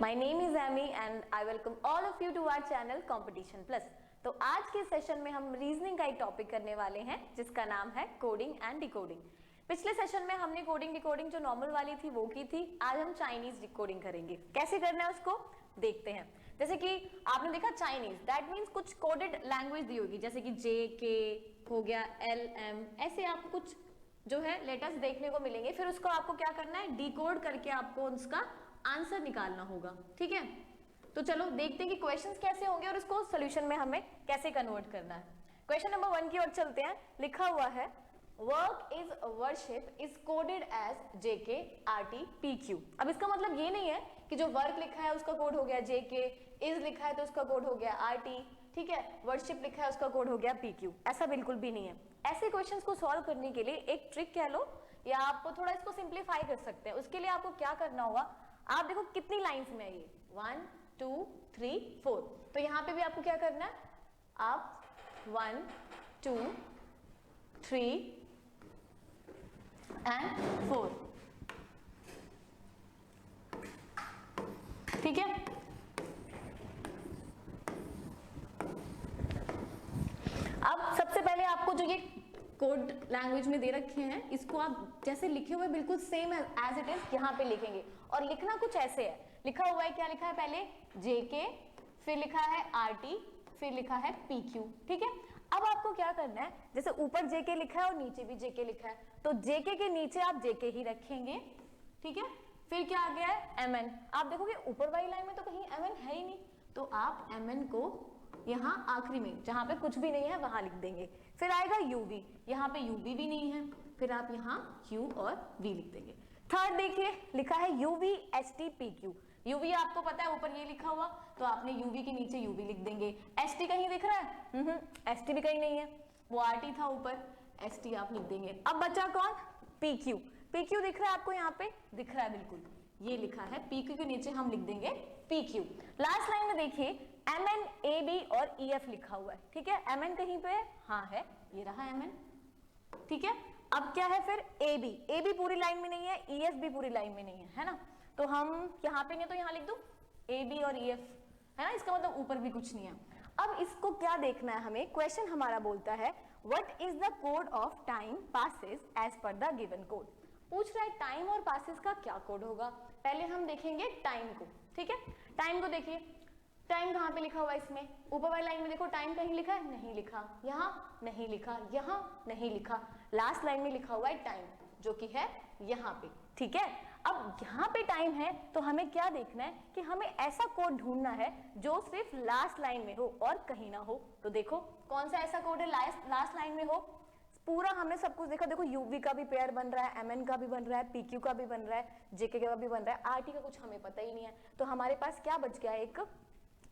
my name is Amy and I welcome all of you to our channel Competition Plus। तो आज के session में हम reasoning का एक टॉपिक करने वाले हैं जिसका नाम है कोडिंग एंड डिकोडिंग। पिछले सेशन में हमने कोडिंग डिकोडिंग जो नॉर्मल वाली थी वो की थी, आज हम चाइनीज डिकोडिंग करेंगे। कैसे करना है उसको देखते हैं। जैसे कि आपने देखा चाइनीज, दैट मीन्स कुछ कोडेड लैंग्वेज दी होगी, जैसे कि जे के हो गया, एल एम, ऐसे आपको कुछ जो है लेटर्स देखने को मिलेंगे। फिर उसको आपको क्या करना है, डिकोड करके आपको उसका आंसर निकालना होगा। ठीक है, तो चलो देखते हैं कि क्वेश्चंस कैसे होंगे और इसको सॉल्यूशन में हमें कैसे कन्वर्ट करना है। क्वेश्चन नंबर 1 की ओर चलते हैं। लिखा हुआ है work is worship is coded as J K R T P Q. अब इसका मतलब ये नहीं है कि जो वर्क लिखा है उसका कोड हो गया जेके, इज लिखा है तो उसका कोड हो गया आरटी, ठीक है, वर्शिप लिखा है उसका कोड हो गया पीक्यू। ऐसा बिल्कुल भी नहीं है। ऐसे क्वेश्चंस को सॉल्व करने के लिए एक ट्रिक कह लो या आप थोड़ा इसको सिंप्लीफाई कर सकते हैं। उसके लिए आपको क्या करना होगा, आप देखो कितनी लाइंस में है ये, 1 2 3 4। तो यहाँ पे भी आपको क्या करना है, आप 1 2 3 एंड 4, ठीक है। अब सबसे पहले आपको जो ये कोड लैंग्वेज में दे रखे हैं इसको आप जैसे लिखे हुए बिल्कुल सेम एज इट इज यहाँ पे लिखेंगे। और लिखना कुछ ऐसे है, लिखा हुआ है, क्या लिखा है, पहले जेके, फिर लिखा है आरटी, फिर लिखा है पीक्यू, ठीक है। अब आपको क्या करना है, जैसे ऊपर जेके लिखा है और नीचे भी जेके लिखा है, तो जेके के नीचे आप जेके ही रखेंगे, ठीक है। फिर क्या आ गया है, एमएन। आप देखोगे ऊपर वाली लाइन में तो कहीं एमएन है ही नहीं, तो आप एमएन को यहाँ आखिरी में जहां पे कुछ भी नहीं है वहां लिख देंगे। फिर आएगा यूवी, यहाँ पे यूवी भी नहीं है, फिर आप यहाँ यू और वी लिख देंगे। थर्ड देखिए, लिखा है UV H T P Q. UV आपको पता है ऊपर ये लिखा हुआ, तो आपने यूवी के नीचे यूवी लिख देंगे। एच टी कहीं दिख रहा है, एच टी भी कहीं नहीं है, वो आर टी था ऊपर, एच टी आप लिख देंगे। अब बचा कौन, पी क्यू। पी क्यू दिख रहा है आपको, यहाँ पे दिख रहा है बिल्कुल, ये लिखा है पी क्यू के नीचे हम लिख देंगे पी क्यू। लास्ट लाइन में देखिए एम एन ए बी और ई एफ लिखा हुआ है, ठीक है। एम एन कहीं पे है, हाँ है, ये रहा एम एन, ठीक है। अब क्या है फिर ए बी, ए बी पूरी लाइन में नहीं है, ई एफ भी पूरी लाइन में नहीं है, है ना। तो हम यहाँ पे नहीं तो यहाँ लिख दो ए बी और ई एफ, है ना, इसका मतलब ऊपर भी कुछ नहीं है। अब इसको क्या देखना है हमें, क्वेश्चन हमारा बोलता है what is the code of time passes as per the given code. पूछ रहा है टाइम और पासेस का क्या कोड होगा। पहले हम देखेंगे टाइम को, ठीक है। टाइम को देखिए, टाइम कहाँ पे लिखा हुआ है, इसमें ऊपर वाली लाइन में देखो टाइम कहीं लिखा है, नहीं लिखा, यहाँ नहीं लिखा, यहाँ नहीं लिखा, लास्ट लाइन में लिखा हुआ है टाइम जो कि है यहाँ पे, ठीक है। अब यहाँ पे टाइम है तो हमें क्या देखना है कि हमें ऐसा कोड ढूंढना है जो सिर्फ लास्ट लाइन में हो और कहीं ना हो। तो देखो कौन सा ऐसा कोड है लास्ट लाइन में हो। पूरा हमने सब कुछ देखा, देखो यूवी का भी पेयर बन रहा है, एमएन का भी बन रहा है, पीक्यू का भी बन रहा है, जेके का भी बन रहा है, आरटी का कुछ हमें पता ही नहीं है। तो हमारे पास क्या बच गया, एक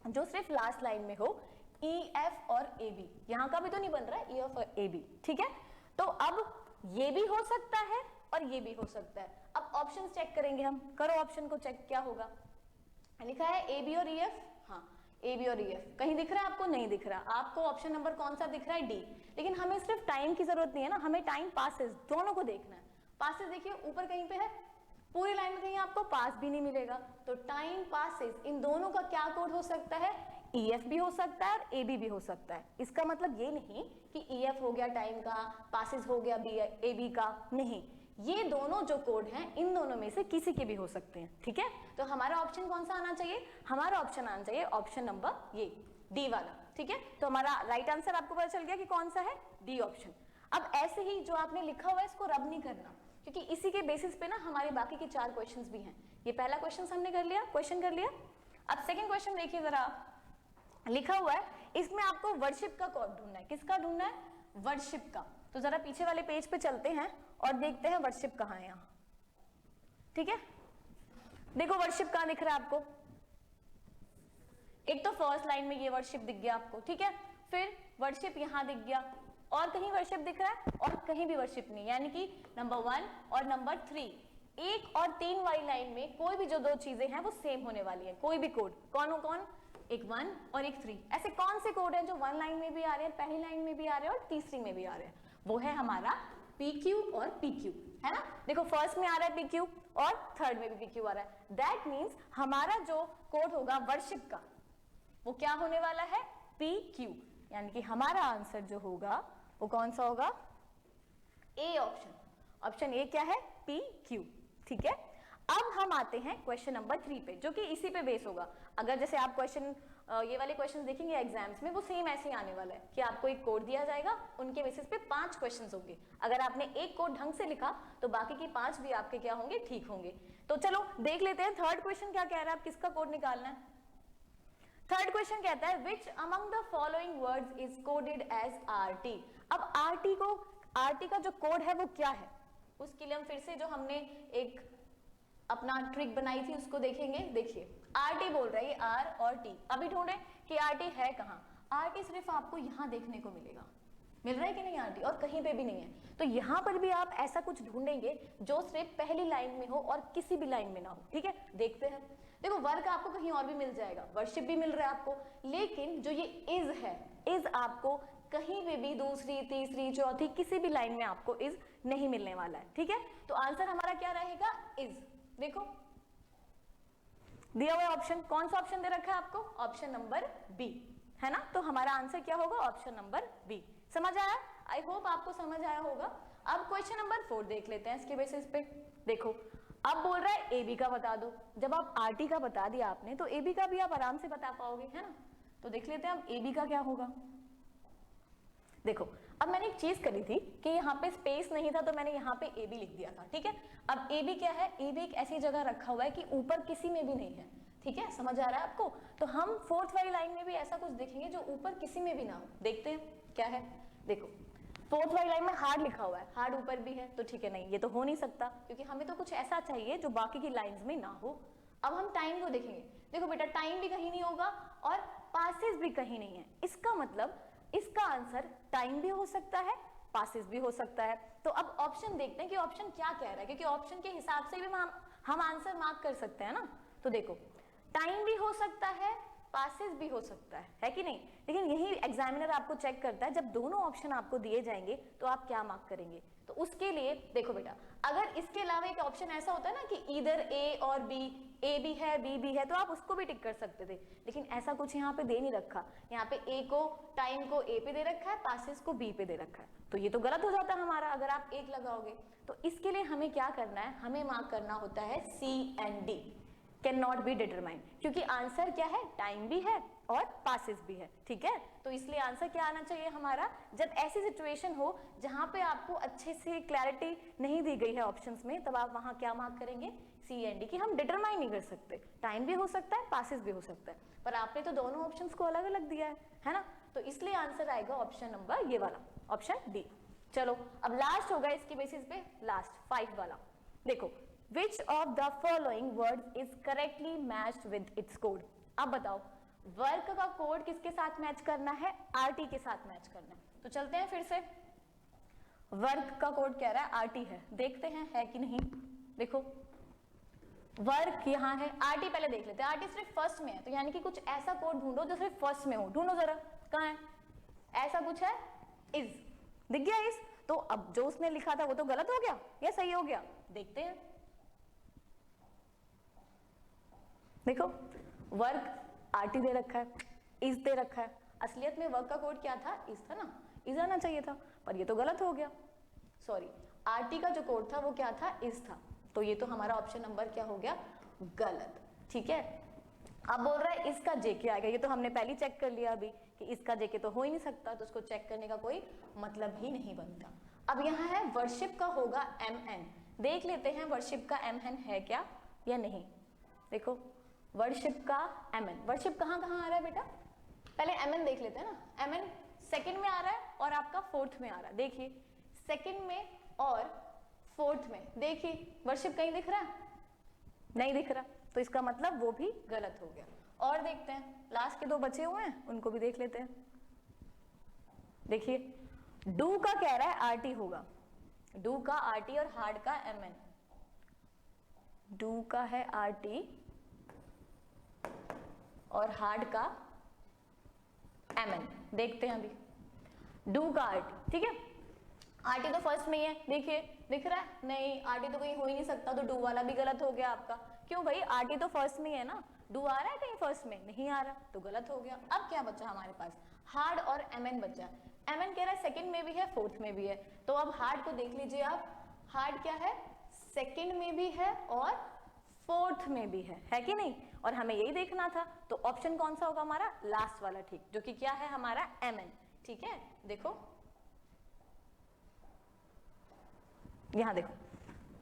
जो सिर्फ लास्ट लाइन में हो, ई एफ और ए बी। यहाँ का भी तो नहीं बन रहा है ई एफ और ए बी, ठीक है। तो अब ये भी हो सकता है और ये भी हो सकता है। अब ऑप्शन चेक करेंगे हम, करो ऑप्शन को चेक, क्या होगा। लिखा है ए बी और ई एफ, हाँ ए बी और ई एफ कहीं दिख रहा है आपको, नहीं दिख रहा। आपको ऑप्शन नंबर कौन सा दिख रहा है, डी। लेकिन हमें सिर्फ टाइम की जरूरत नहीं है ना, हमें टाइम पासेस दोनों को देखना है। पासेस देखिए ऊपर कहीं पे है, पूरी लाइन में कहीं आपको पास भी नहीं मिलेगा, तो टाइम पासेस इन दोनों का क्या कोड हो सकता है, ई एफ भी हो सकता है और ए बी भी हो सकता है। इसका मतलब ये नहीं कि ई एफ हो गया टाइम का, पासेस हो गया ए बी का, नहीं, ये दोनों जो कोड हैं इन दोनों में से किसी के भी हो सकते हैं, ठीक है। तो हमारा ऑप्शन कौन सा आना चाहिए, हमारा ऑप्शन आना चाहिए ऑप्शन नंबर ये डी वाला, ठीक है। तो हमारा राइट आंसर आपको पता चल गया कि कौन सा है, डी ऑप्शन। अब ऐसे ही जो आपने लिखा हुआ है इसको रब नहीं करना, क्योंकि इसी के बेसिस पे ना हमारे बाकी के 4 क्वेश्चंस भी हैं। ये पहला क्वेश्चन हमने कर लिया, क्वेश्चन कर लिया। अब सेकंड क्वेश्चन देखिए जरा, लिखा हुआ है इसमें आपको वर्शिप का कोड ढूंढना है। किसका ढूंढना है, वर्शिप का। तो जरा पीछे वाले पेज पे चलते हैं और देखते हैं वर्शिप कहाँ है यहाँ, ठीक है। देखो वर्शिप कहाँ दिख रहा है आपको, एक तो फर्स्ट लाइन में ये वर्शिप दिख गया आपको, ठीक है। फिर वर्शिप यहाँ दिख गया, और कहीं वर्शिप दिख रहा है और कहीं भी वर्शिप नहीं, यानी कि नंबर 1 और नंबर 3, 1 और 3 वाली लाइन में कोई भी जो 2 चीजें हैं वो सेम होने वाली है। कोई भी कोड, कौन, एक 1 और एक 3, ऐसे कौन से कोड हैं जो 1 लाइन में भी आ रहे हैं, पहली लाइन में भी आ रहे हैं और तीसरी में भी आ रहे हैं, वो है हमारा PQ और PQ, है ना। देखो फर्स्ट में आ रहा है PQ और थर्ड में भी PQ आ रहा है। दैट मीन्स हमारा जो कोड होगा वर्शिप का वो क्या होने वाला है, PQ, यानी कि हमारा आंसर जो होगा वो कौन सा होगा, ए ऑप्शन। ऑप्शन ए क्या है, PQ, ठीक है। अब हम आते हैं क्वेश्चन नंबर 3 पे, जो कि इसी पे बेस होगा। अगर जैसे आप क्वेश्चन ये वाले क्वेश्चन देखेंगे एग्जाम्स में, वो सेम ऐसे ही आने वाला है कि आपको एक कोड दिया जाएगा, उनके बेसिस पे 5 क्वेश्चंस होंगे। अगर आपने एक कोड ढंग से लिखा तो बाकी की 5 भी आपके क्या होंगे, ठीक होंगे। तो चलो देख लेते हैं थर्ड क्वेश्चन क्या कह रहा है, आप किसका कोड निकालना है। थर्ड क्वेश्चन कहता है which among the following words is coded as RT। अब RT का जो कोड है वो क्या है, उसके लिए हम फिर से जो हमने एक अपना ट्रिक बनाई थी उसको देखेंगे। देखिए RT बोल रहा है, R और T। अभी ढूंढे कि RT है कहाँ। RT सिर्फ आपको यहाँ देखने को मिलेगा, मिल रहा है कि नहीं RT, और कहीं पे भी नहीं है। तो यहाँ पर भी आप ऐसा कुछ ढूंढेंगे जो सिर्फ पहली लाइन में हो और किसी भी लाइन में ना हो, ठीक है। देखते हैं, देखो वर्क आपको कहीं और भी मिल जाएगा, वर्शिप भी मिल रहा है आपको, लेकिन जो ये इज है, इज आपको कहीं पे भी दूसरी, तीसरी, चौथी किसी भी लाइन में आपको इज नहीं मिलने वाला है, ठीक है। तो आंसर हमारा क्या रहेगा, इज। देखो दिया हुआ ऑप्शन, कौन सा ऑप्शन दे रखा है आपको, ऑप्शन नंबर बी, है ना। तो हमारा आंसर क्या होगा, ऑप्शन नंबर बी। समझ आया, आई होप आपको समझ आया होगा। अब क्वेश्चन नंबर 4 देख लेते हैं इसके बेसिस पे। देखो अब बोल रहा है AB का बता दो। जब आप RT का बता दिया आपने तो AB का भी आप आराम से बता पाओगे, है ना। तो देख लेते हैं अब AB का क्या होगा। देखो अब मैंने एक चीज करी थी कि यहाँ पे स्पेस नहीं था तो मैंने यहाँ पे AB लिख दिया था, ठीक है। अब AB क्या है, AB एक ऐसी जगह रखा हुआ है कि ऊपर किसी में भी नहीं है, ठीक है, समझ आ रहा है आपको। तो हम फोर्थ वाली लाइन में भी ऐसा कुछ देखेंगे जो ऊपर किसी में भी ना हो। देखते हैं क्या है। देखो फोर्थ वाली लाइन में हार्ड लिखा हुआ है, हार्ड ऊपर भी है, तो ठीक है, नहीं ये तो हो नहीं सकता, क्योंकि हमें तो कुछ ऐसा चाहिए जो बाकी की लाइंस में ना हो। अब हम टाइम को देखेंगे। देखो बेटा टाइम भी कहीं नहीं होगा और पासेस भी कहीं नहीं है, इसका मतलब इसका आंसर टाइम भी हो सकता है, पासेस भी हो सकता है। तो अब ऑप्शन देखते हैं कि ऑप्शन क्या कह रहा है, क्योंकि ऑप्शन के हिसाब से भी हम आंसर मार्क कर सकते हैं ना। तो देखो टाइम भी हो सकता है, पासेस भी हो सकता है कि नहीं। लेकिन यही एग्जामिनर आपको चेक करता है, जब दोनों ऑप्शन आपको दिए जाएंगे तो आप क्या मार्क करेंगे। तो उसके लिए देखो बेटा, अगर इसके अलावा एक ऑप्शन ऐसा होता है ना कि इधर A और B, A भी है B भी है, तो आप उसको भी टिक कर सकते थे, लेकिन ऐसा कुछ यहाँ पे दे नहीं रखा। यहाँ पे A को, टाइम को A पे दे रखा है, पासेस को B पे दे रखा है, तो ये तो गलत हो जाता है हमारा अगर आप 1 लगाओगे। तो इसके लिए हमें क्या करना है, हमें मार्क करना होता है C and D, can not be determined, क्योंकि आंसर क्या है, टाइम भी है और पासेस भी है, ठीक है। तो इसलिए आंसर क्या आना चाहिए हमारा, जब ऐसी सिचुएशन हो जहां पे आपको अच्छे से क्लैरिटी नहीं दी गई है ऑप्शंस में, तब आप वहां क्या मार्क करेंगे, C and D, कि हम डिटरमाइन नहीं कर सकते, टाइम भी हो सकता है, पासेस भी हो सकता है, पर आपने तो दोनों ऑप्शंस को अलग अलग दिया है ना। तो इसलिए आंसर आएगा ऑप्शन नंबर ये वाला, ऑप्शन डी। चलो अब लास्ट होगा इसके बेसिस पे, लास्ट 5 वाला। देखो Which of the following words is correctly matched with its code? अब बताओ वर्क का कोड किसके साथ मैच करना है, RT के साथ मैच करना है। तो चलते हैं फिर से, वर्क का कोड कह रहा है RT है, देखते हैं है कि नहीं। देखो वर्क यहाँ है, RT पहले देख लेते हैं। RT सिर्फ फर्स्ट में है, तो यानी कि कुछ ऐसा कोड ढूंढो जो सिर्फ फर्स्ट में हो। ढूंढो जरा, कहाँ है, ऐसा कुछ है, इज दिख गया इज। तो अब जो उसने लिखा था वो तो गलत हो गया या सही हो गया, देखते हैं। देखो वर्क RT दे रखा है, इज दे रखा है, असलियत में वर्क का कोड क्या था, इज था ना, इज आना चाहिए था, पर ये तो गलत हो गया। सॉरी, RT का जो कोड था वो क्या था, इज था, तो ये तो हमारा ऑप्शन नंबर क्या हो गया, गलत, ठीक है। अब बोल रहा है इसका JK आएगा, ये तो हमने पहले चेक कर लिया अभी कि इसका JK तो हो ही नहीं सकता, तो उसको चेक करने का कोई मतलब ही नहीं बनता। अब यहाँ है वर्शिप का होगा MN, देख लेते हैं वर्शिप का MN है क्या या नहीं। देखो वर्शिप का MN, वर्शिप कहाँ कहाँ आ रहा है बेटा, पहले MN देख लेते हैं ना। MN सेकंड में आ रहा है और आपका फोर्थ में आ रहा है, देखिए सेकंड में और फोर्थ में, देखिए वर्शिप कहीं दिख रहा है, नहीं दिख रहा, तो इसका मतलब वो भी गलत हो गया। और देखते हैं लास्ट के 2 बचे हुए हैं, उनको भी देख लेते हैं। देखिए डू का कह रहा है RT होगा, डू का RT और हार्ड का MN, डू का है RT और हार्ड का MN, देखते हैं अभी डू का RT, ठीक है। आरटी तो फर्स्ट में ही है, देखिए दिख रहा है, नहीं आरटी तो कहीं हो ही नहीं सकता, तो डू वाला भी गलत हो गया आपका। क्यों भाई, आरटी तो फर्स्ट में ही है ना, डू आ रहा है कहीं फर्स्ट में, नहीं आ रहा, तो गलत हो गया। अब क्या बचा हमारे पास, हार्ड और एमएन बचा। एमएन कह रहा है सेकंड में भी है, फोर्थ में भी है, तो अब हार्ड को देख लीजिए आप, हार्ड क्या है, सेकंड में भी है और फोर्थ में भी है कि नहीं, और हमें यही देखना था, तो ऑप्शन कौन सा होगा हमारा, लास्ट वाला, ठीक, जो कि क्या है हमारा एमएन। ठीक है, देखो यहां देखो,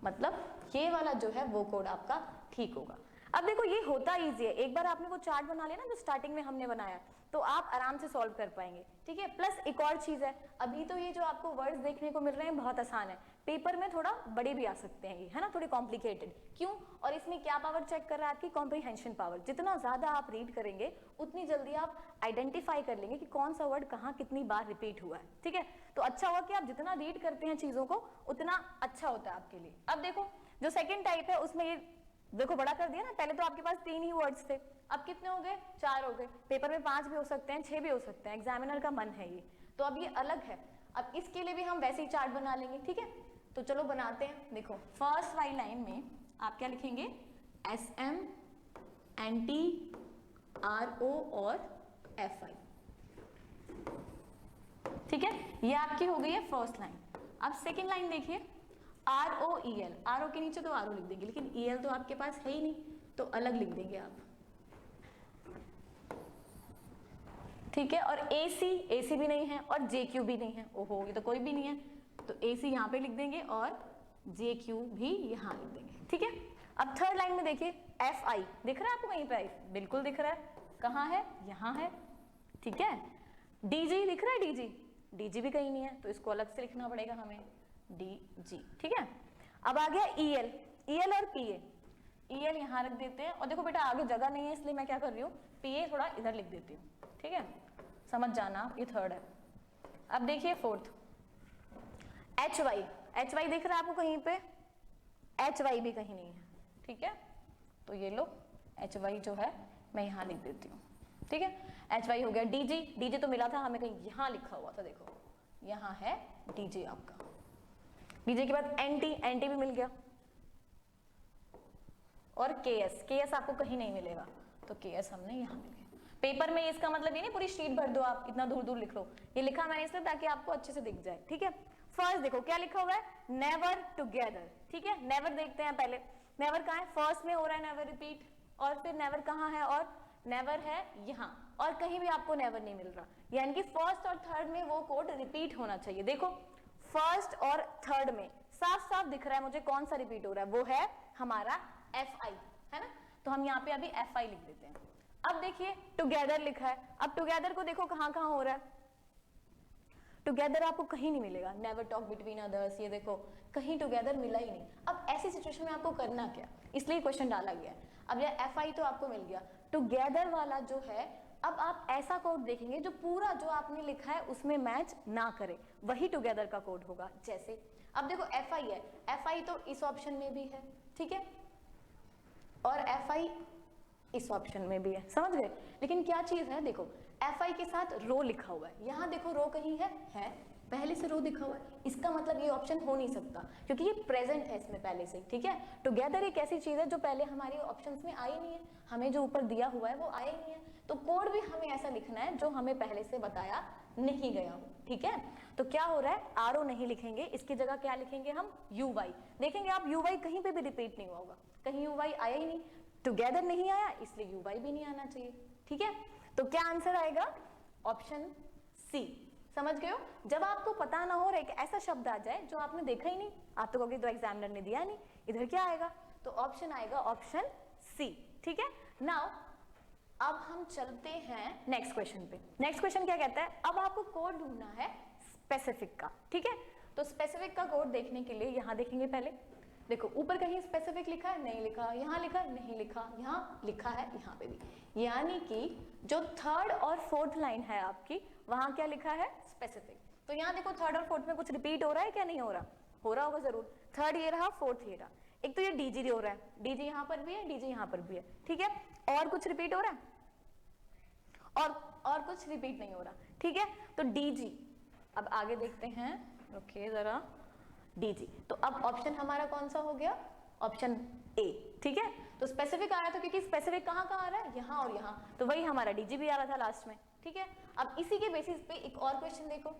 मतलब ये वाला जो है वो कोड आपका ठीक होगा। अब देखो ये होता इजी है, एक बार आपने वो चार्ट बना लिया ना जो स्टार्टिंग में हमने बनाया, तो आप आराम से सॉल्व कर पाएंगे। ठीक है, प्लस एक और चीज है, अभी तो ये जो आपको वर्ड्स देखने को मिल रहे हैं बहुत आसान है, पेपर में थोड़ा बड़े भी आ सकते हैं ये, है ना, थोड़ी कॉम्प्लिकेटेड। क्यों, और इसमें क्या पावर चेक कर रहा है आपकी, कॉम्प्रिहेंशन पावर। जितना ज्यादा आप रीड करेंगे उतनी जल्दी आप आइडेंटिफाई कर लेंगे कि कौन सा वर्ड कहाँ कितनी बार रिपीट हुआ है। ठीक है, तो अच्छा हुआ कि आप जितना रीड करते हैं चीजों को उतना अच्छा होता है आपके लिए। अब देखो जो सेकेंड टाइप है उसमें ये देखो बड़ा कर दिया ना, पहले तो आपके पास 3 ही वर्ड्स थे, अब कितने हो गए, 4 हो गए, पेपर में 5 भी हो सकते हैं, 6 भी हो सकते हैं, एग्जामिनर का मन है ये, तो अब ये अलग है। अब इसके लिए भी हम वैसे ही चार्ट बना लेंगे। ठीक है, तो चलो बनाते हैं। देखो फर्स्ट वाली लाइन में आप क्या लिखेंगे, SM NT RO और FI। ठीक है, ये आपकी हो गई है फर्स्ट लाइन। अब सेकेंड लाइन देखिए, ROEL, RO के नीचे तो RO लिख देंगे, लेकिन EL तो आपके पास है ही नहीं, तो अलग लिख देंगे आप। ठीक है, और AC भी नहीं है और JQ भी नहीं है, ओहो ये तो कोई भी नहीं है, तो AC यहाँ पे लिख देंगे और JQ भी यहाँ लिख देंगे। ठीक है, अब थर्ड लाइन में देखिए, FI दिख रहा है आपको कहीं पे, बिल्कुल दिख रहा है, कहाँ है, यहाँ है। ठीक है, DG दिख रहा है, DG भी कहीं नहीं है, तो इसको अलग से लिखना पड़ेगा हमें, DG। ठीक है, अब आ गया EL और PA, EL यहाँ रख देते हैं, और देखो बेटा आगे जगह नहीं है इसलिए मैं क्या कर रही हूँ, PA थोड़ा इधर लिख देती हूँ। ठीक है, समझ जाना, ये थर्ड है। अब देखिए फोर्थ, HY दिख रहा है आपको कहीं पे, HY भी कहीं नहीं है। ठीक है, तो ये लो HY जो है मैं यहाँ लिख देती हूँ। ठीक है, HY हो गया। DG तो मिला था हमें कहीं, यहाँ लिखा हुआ था, देखो यहाँ है DG आपका। DG के बाद NT भी मिल गया, और KS आपको कहीं नहीं मिलेगा, तो KS हमने यहाँ मिल गया। पेपर में इसका मतलब ये नहीं पूरी शीट भर दो आप, इतना दूर दूर लिख लो, ये लिखा मैंने इसलिए ताकि आपको अच्छे से दिख जाए। ठीक है, फर्स्ट देखो क्या लिखा हुआ है, नेवर टुगेदर। ठीक है, नेवर देखते हैं पहले, नेवर कहाँ है, फर्स्ट में हो रहा है नेवर रिपीट, और फिर नेवर कहाँ है, और नेवर है यहाँ, और कहीं भी आपको नेवर नहीं मिल रहा, यानी कि फर्स्ट और थर्ड में वो कोड रिपीट होना चाहिए। देखो फर्स्ट और थर्ड में साफ साफ दिख रहा है मुझे कौन सा रिपीट हो रहा है, वो है हमारा FI, है ना, तो हम यहाँ पे अभी FI लिख देते हैं। अब देखिए टुगेदर लिखा है, अब टुगेदर को देखो कहाँ कहाँ हो रहा है, टुगेदर आपको कहीं नहीं मिलेगा, नेवर टॉक बिटवीन अदर्स, ये देखो कहीं टुगेदर मिला ही नहीं। अब ऐसी सिचुएशन में आपको करना क्या, इसलिए क्वेश्चन डाला गया है। अब ये FI तो आपको मिल गया, टुगेदर वाला जो है, अब आप ऐसा कोड देखेंगे जो पूरा जो आपने लिखा है उसमें मैच ना करे, वही टुगेदर का कोड होगा। जैसे अब देखो FI है, FI तो इस ऑप्शन में भी है, ठीक है, और FI इस ऑप्शन में भी है, समझ गए। लेकिन क्या चीज है, देखो FI के साथ रो लिखा हुआ है, यहाँ देखो रो कहीं है पहले से रो दिखा हुआ है, इसका मतलब ये ऑप्शन हो नहीं सकता क्योंकि ये प्रेजेंट है इसमें पहले से। ठीक है, टुगेदर एक ऐसी चीज है जो पहले हमारी ऑप्शंस में आई नहीं है, हमें जो ऊपर दिया हुआ है वो आया ही नहीं है, तो कोड भी हमें ऐसा लिखना है जो हमें पहले से बताया नहीं गया हो। ठीक है, तो क्या हो रहा है, RO नहीं लिखेंगे, इसकी जगह क्या लिखेंगे हम, UY। देखेंगे आप UY कहीं पे भी रिपीट नहीं हुआ होगा, कहीं UY आया ही नहीं, टुगेदर नहीं आया इसलिए UY भी नहीं आना चाहिए। ठीक है, तो क्या आंसर आएगा, ऑप्शन C। समझ गए हो, जब आपको पता ना हो और एक ऐसा शब्द आ जाए जो आपने देखा ही नहीं, आप तो कहोगे तो एग्जामिनर ने दिया नहीं, इधर क्या आएगा, तो ऑप्शन आएगा ऑप्शन C। ठीक है, नाउ अब हम चलते हैं नेक्स्ट क्वेश्चन पे। नेक्स्ट क्वेश्चन क्या कहता है, अब आपको कोड ढूंढना है स्पेसिफिक का। ठीक है, तो स्पेसिफिक का कोड देखने के लिए यहाँ देखेंगे पहले, देखो ऊपर कहीं स्पेसिफिक लिखा है, नहीं लिखा, यहाँ लिखा है, नहीं लिखा, यहाँ लिखा है, यहाँ पे भी, यानी कि जो थर्ड और फोर्थ लाइन है आपकी वहां क्या लिखा है, स्पेसिफिक। तो यहाँ देखो थर्ड और फोर्थ में कुछ रिपीट हो रहा है क्या, नहीं हो रहा, हो रहा होगा जरूर, थर्ड ये रहा, फोर्थ ये रहा, एक तो ये DG हो रहा है, DG यहाँ पर भी है, DG यहाँ पर भी है। ठीक है, और कुछ रिपीट हो रहा है, और कुछ रिपीट नहीं हो रहा। ठीक है, तो DG, अब आगे देखते हैं, ओके जरा डीजी। तो अब ऑप्शन हमारा कौन सा हो गया? ऑप्शन ए, ठीक है। तो स्पेसिफिक आ रहा था क्योंकि स्पेसिफिक कहाँ कहाँ आ रहा है? यहाँ और यहाँ, तो वही हमारा डीजी भी आ रहा था लास्ट में, ठीक है। अब इसी के बेसिस पे एक और क्वेश्चन देखो,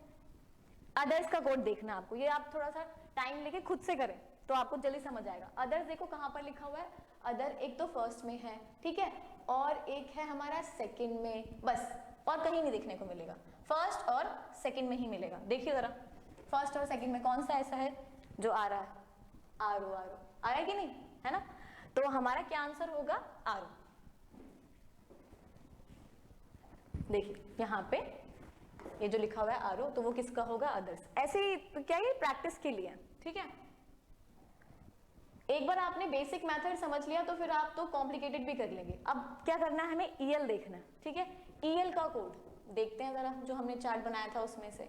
अदर्स का कोड देखना आपको, ये आप थोड़ा सा टाइम लेके खुद से करें तो आपको जल्दी समझ आएगा। अदर्स देखो कहाँ पर लिखा हुआ है, अदर एक तो फर्स्ट में है, ठीक है, और एक है हमारा सेकंड में, बस और कहीं नहीं देखने को मिलेगा, फर्स्ट और सेकंड में ही मिलेगा। देखिए जरा फर्स्ट और सेकंड में कौन सा ऐसा है जो आ रहा है? आर ओ, आ रहा है कि नहीं, है ना? तो हमारा क्या आंसर होगा? आर। देखिए यहाँ पे ये जो लिखा हुआ है आर ओ, तो वो किसका होगा? अदर्स। ऐसे ही क्या, ये प्रैक्टिस के लिए, ठीक है। एक बार आपने बेसिक मेथड समझ लिया तो फिर आप तो कॉम्प्लिकेटेड भी कर लेंगे। अब क्या करना है, हमें ईएल देखना है, ठीक है। ईएल का कोड देखते हैं जरा, जो हमने चार्ट बनाया था उसमें से।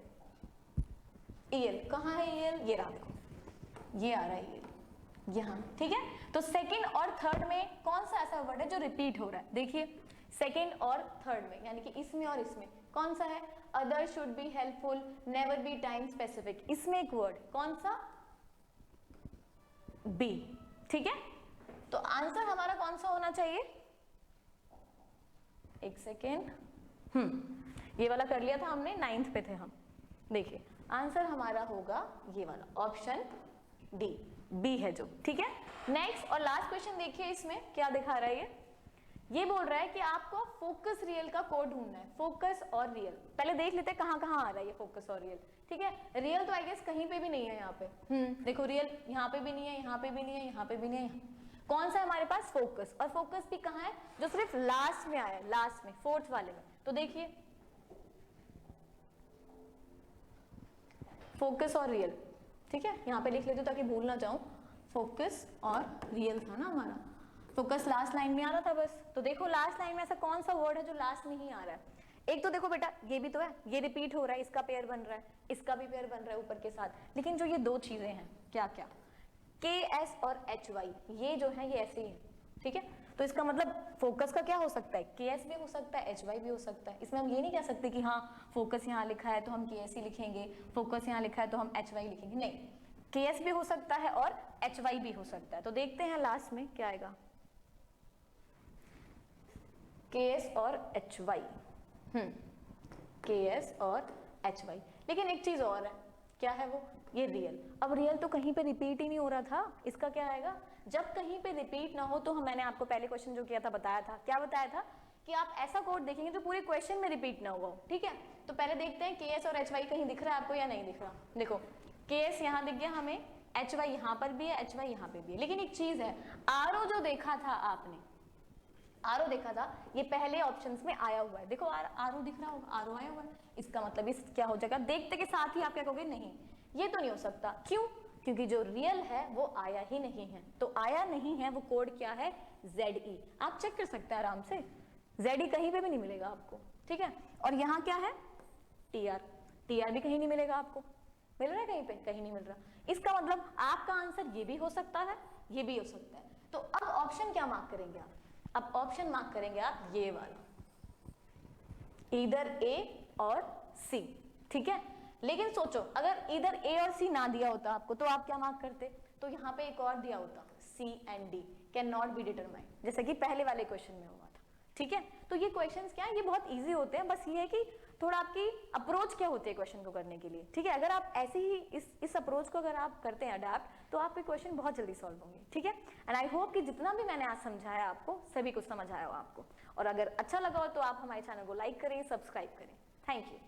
ईएल कहाँ है? ईएल ये रहा, देखो ये आ रहा है ईएल यहाँ, ठीक है। तो सेकंड और थर्ड में कौन सा ऐसा वर्ड है जो रिपीट हो रहा है? देखिए सेकंड और थर्ड में, यानी कि इसमें और इसमें कौन सा है? Other should be helpful, never be time specific. इसमें एक वर्ड कौन सा? बी, ठीक है। तो आंसर हमारा कौन सा होना चाहिए? एक सेकेंड, ये वाला कर लिया था हमने, 9th पे थे हम। देखिए आंसर हमारा होगा ये वाला, ऑप्शन डी, बी है जो, ठीक है। नेक्स्ट और लास्ट क्वेश्चन देखिए, इसमें क्या दिखा रहा है? ये बोल रहा है कि आपको फोकस रियल का कोड ढूंढना है। फोकस और रियल पहले देख लेते हैं कहाँ कहाँ आ रहा है ये फोकस और रियल, ठीक है। रियल तो आई गेस कहीं पे भी नहीं है यहाँ पे, देखो रियल यहाँ पे भी नहीं है, यहाँ पे भी नहीं है, यहाँ पे भी नहीं है। कौन सा है हमारे पास? फोकस। और फोकस भी कहाँ है? जो सिर्फ लास्ट में आया है, लास्ट में, फोर्थ वाले में। तो देखिए फोकस और रियल, ठीक है, यहाँ पे लिख लेते ताकि भूल ना जाऊं। फोकस और रियल था ना हमारा, फोकस लास्ट लाइन में आ रहा था बस। तो देखो लास्ट लाइन में ऐसा कौन सा वर्ड है जो लास्ट में ही आ रहा है? एक तो देखो बेटा ये भी तो है, ये रिपीट हो रहा है, इसका पेयर बन रहा है, इसका भी पेयर बन रहा है ऊपर के साथ। लेकिन जो ये दो चीजें हैं, क्या क्या, के एस और एच वाई, ये जो है ये ऐसे ही है, ठीक है। तो इसका मतलब फोकस का क्या हो सकता है? के एस भी हो सकता है, एच वाई भी हो सकता है। इसमें हम ये नहीं कह सकते कि हाँ फोकस यहाँ लिखा है तो हम के एस ही लिखेंगे, फोकस यहाँ लिखा है तो हम एच वाई लिखेंगे, नहीं, के एस भी हो सकता है और एच वाई भी हो सकता है। तो देखते हैं लास्ट में क्या आएगा, के एस और एच वाई, के एस और एच वाई। लेकिन एक चीज और है, क्या है वो? ये रियल। अब रियल तो कहीं पे रिपीट ही नहीं हो रहा था, इसका क्या आएगा? जब कहीं पे रिपीट ना हो तो मैंने आपको पहले क्वेश्चन जो किया था बताया था, क्या बताया था? कि आप ऐसा कोड देखेंगे जो पूरे क्वेश्चन में रिपीट ना हुआ हो, ठीक है। तो पहले देखते हैं के एस और एच वाई कहीं दिख रहा है आपको या नहीं दिख रहा। देखो के एस यहाँ दिख गया हमें, एच वाई यहाँ पर भी है, एच वाई यहाँ पे भी है। लेकिन एक चीज है, आर ओ जो देखा था आपने, आर ओ देखा था, ये पहले ऑप्शंस में आया हुआ है। देखो आर ओ दिख रहा होगा, आर ओ आया हुआ है। इसका मतलब इस क्या हो जाएगा? देखते के साथ ही आप क्या कहोगे? नहीं ये तो नहीं हो सकता। क्यों? क्योंकि जो रियल है वो आया ही नहीं है। तो आया नहीं है वो कोड क्या है? ZE। आप चेक कर सकते हैं आराम से, ZE कहीं पे भी नहीं मिलेगा आपको, ठीक है। और यहाँ क्या है? TR, TR भी कहीं नहीं मिलेगा आपको। मिल रहा है कहीं पे? कहीं नहीं मिल रहा। इसका मतलब आपका आंसर ये भी हो सकता है, ये भी हो सकता है। तो अब ऑप्शन क्या मार्क करेंगे आप? अब ऑप्शन मार्क करेंगे आप ये वाला, इधर A और C, ठीक है। लेकिन सोचो अगर इधर A और C ना दिया होता आपको तो आप क्या मार्क करते? तो यहाँ पे एक और दिया होता, C and D can not be determined, जैसे कि पहले वाले क्वेश्चन में हुआ था, ठीक है। तो ये क्वेश्चंस क्या है? ये बहुत इजी होते हैं, बस ये है कि थोड़ा आपकी अप्रोच क्या होती है क्वेश्चन को करने के लिए, ठीक है। अगर आप ऐसे ही इस अप्रोच को अगर आप करते हैं अडैप्ट, तो आपके क्वेश्चन बहुत जल्दी सॉल्व होंगे, ठीक है। एंड आई होप कि जितना भी मैंने आज समझाया आपको, सभी कुछ समझ आया हो आपको। और अगर अच्छा लगा हो तो आप हमारे चैनल को लाइक करें, सब्सक्राइब करें। Thank you.